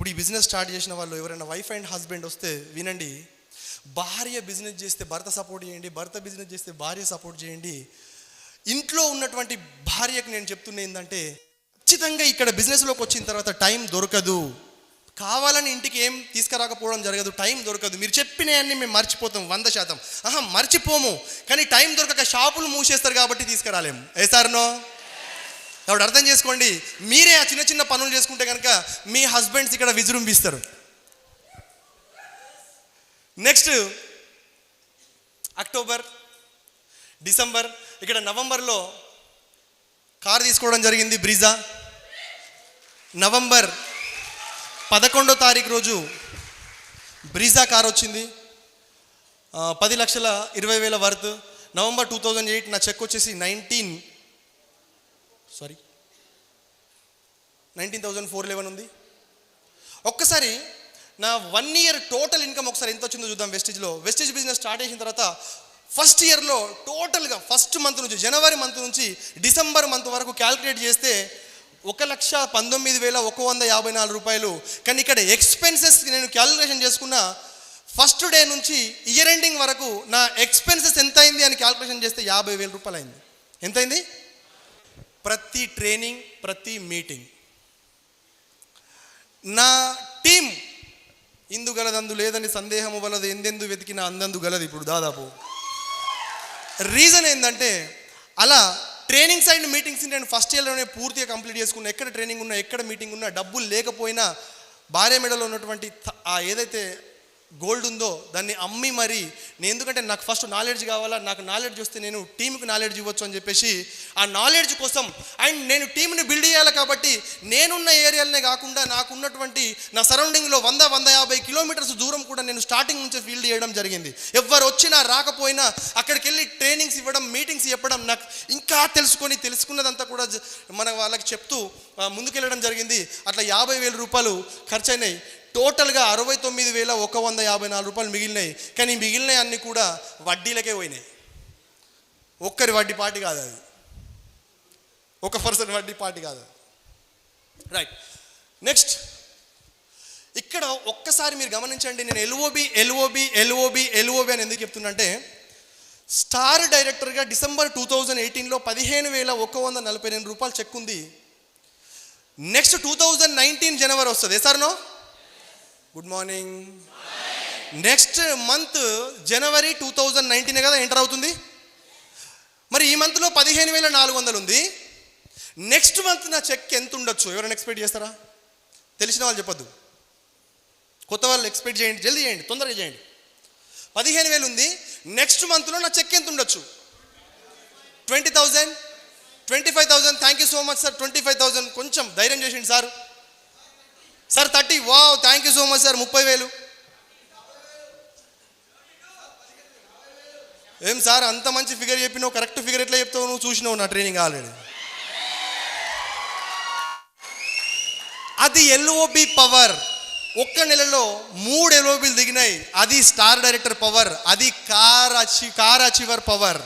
ఇప్పుడు ఈ business start చేసిన వాళ్ళు ఎవరైనా వైఫ్ అండ్ హస్బెండ్ వస్తే వినండి, భార్య బిజినెస్ చేస్తే భర్త సపోర్ట్ చేయండి, భర్త బిజినెస్ చేస్తే భార్య సపోర్ట్ చేయండి. ఇంట్లో ఉన్నటువంటి భార్యకు నేను చెప్తున్నా ఏంటంటే, ఖచ్చితంగా ఇక్కడ బిజినెస్లోకి వచ్చిన తర్వాత టైం దొరకదు. కావాలని ఇంటికి ఏం తీసుకురాకపోవడం జరగదు, టైం దొరకదు. మీరు చెప్పినవన్నీ మేము మర్చిపోతాం 100%. మర్చిపోము, కానీ టైం దొరకక షాపులు మూసేస్తారు కాబట్టి తీసుకురాలేము. సార్నో కాబట్టి అర్థం చేసుకోండి, మీరే ఆ చిన్న చిన్న పనులు చేసుకుంటే కనుక మీ హస్బెండ్స్ ఇక్కడ విజృంభిస్తారు. నెక్స్ట్ అక్టోబర్, డిసెంబర్, ఇక్కడ నవంబర్లో కారు తీసుకోవడం జరిగింది బ్రీజా. నవంబర్ 11వ తారీఖు రోజు బ్రీజా కార్ వచ్చింది, 10,20,000 వర్త్. నవంబర్ 2008 నా చెక్ వచ్చేసి 19,411 ఉంది. ఒక్కసారి నా 1 ఇయర్ టోటల్ ఇన్కమ్ ఒకసారి ఎంత వచ్చిందో చూద్దాం. వెస్టేజ్ బిజినెస్ స్టార్ట్ చేసిన తర్వాత ఫస్ట్ ఇయర్లో టోటల్గా ఫస్ట్ మంత్ నుంచి, జనవరి మంత్ నుంచి డిసెంబర్ మంత్ వరకు క్యాల్కులేట్ చేస్తే 1,19,154 రూపాయలు. కానీ ఇక్కడ ఎక్స్పెన్సెస్ నేను క్యాల్కులేషన్ చేసుకున్న ఫస్ట్ డే నుంచి ఇయర్ ఎండింగ్ వరకు నా ఎక్స్పెన్సెస్ ఎంత అయింది అని క్యాల్కులేషన్ చేస్తే 50,000 రూపాయలు అయింది. ఎంతైంది? ప్రతి ట్రైనింగ్, ప్రతి మీటింగ్ నా టీం ఇందు గలదందు లేదని సందేహము వలదు, ఎందెందు వెతికినా అందందు గలదు. ఇప్పుడు దాదాపు రీజన్ ఏంటంటే, అలా ట్రైనింగ్స్ అండ్ మీటింగ్స్ నేను ఫస్ట్ ఇయర్లోనే పూర్తిగా కంప్లీట్ చేసుకున్నా. ఎక్కడ ట్రైనింగ్ ఉన్నా, ఎక్కడ మీటింగ్ ఉన్నా, డబ్బులు లేకపోయినా భార్య మెడలో ఉన్నటువంటి ఆ ఏదైతే గోల్డ్ ఉందో దాన్ని అమ్మి మరి నేను, ఎందుకంటే నాకు ఫస్ట్ నాలెడ్జ్ కావాలా, నాకు నాలెడ్జ్ వస్తే నేను టీంకి నాలెడ్జ్ ఇవ్వచ్చు అని చెప్పేసి ఆ నాలెడ్జ్ కోసం అండ్ నేను టీంని బిల్డ్ చేయాలి కాబట్టి నేనున్న ఏరియాలనే కాకుండా నాకు ఉన్నటువంటి నా సరౌండింగ్లో 100-150 కిలోమీటర్స్ దూరం కూడా నేను స్టార్టింగ్ నుంచే ఫీల్డ్ చేయడం జరిగింది. ఎవరు వచ్చినా రాకపోయినా అక్కడికి వెళ్ళి ట్రైనింగ్స్ ఇవ్వడం, మీటింగ్స్ చెప్పడం, నాకు ఇంకా తెలుసుకున్నదంతా కూడా మన వాళ్ళకి చెప్తూ ముందుకెళ్ళడం జరిగింది. అట్లా 50,000 రూపాయలు ఖర్చు అయినాయి. టోటల్గా 69,154 రూపాయలు మిగిలినాయి. కానీ మిగిలినవి అన్నీ కూడా వడ్డీలకే పోయినాయి. ఒక్కరి వడ్డీ పార్టీ కాదు అది, ఒక పర్సన్ వడ్డీ పార్టీ కాదు. రైట్, నెక్స్ట్ ఇక్కడ ఒక్కసారి మీరు గమనించండి. నేను ఎల్ఓబి అని ఎందుకు చెప్తున్నంటే, స్టార్ డైరెక్టర్గా డిసెంబర్ 2018లో 15,142 రూపాయలు చెక్ ఉంది. నెక్స్ట్ 2019 జనవరి వస్తుంది. సార్నో గుడ్ మార్నింగ్. నెక్స్ట్ మంత్ జనవరి 2019 కదా ఎంటర్ అవుతుంది. మరి ఈ మంత్లో 15,400 ఉంది. నెక్స్ట్ మంత్ నా చెక్ ఎంత ఉండొచ్చు? ఎవరైనా ఎక్స్పెక్ట్ చేస్తారా? తెలిసిన వాళ్ళు చెప్పొద్దు, కొత్త వాళ్ళు ఎక్స్పెక్ట్ చేయండి, జల్దీ చేయండి, తొందరగా చేయండి. 15,000 ఉంది. నెక్స్ట్ మంత్లో నా చెక్ ఎంత ఉండొచ్చు? 20,000, 25,000. Thank you so much sir. 25,000 కొంచెం ధైర్యం చేసింది sir. 30. Wow, thank you so much sir. 30,000. ఏం సార్ అంత మంచి ఫిగర్ చెప్పినావు, కరెక్ట్ ఫిగర్ ఎట్లా చెప్తావు? నువ్వు చూసినావు నా ట్రైనింగ్ ఆల్రెడీ. అది ఎల్ఓబి పవర్. ఒక్క నెలలో 3 ఎల్ఓబిలు దిగినాయి. అది స్టార్ డైరెక్టర్ పవర్, అది కార్ అచీవర్ పవర్.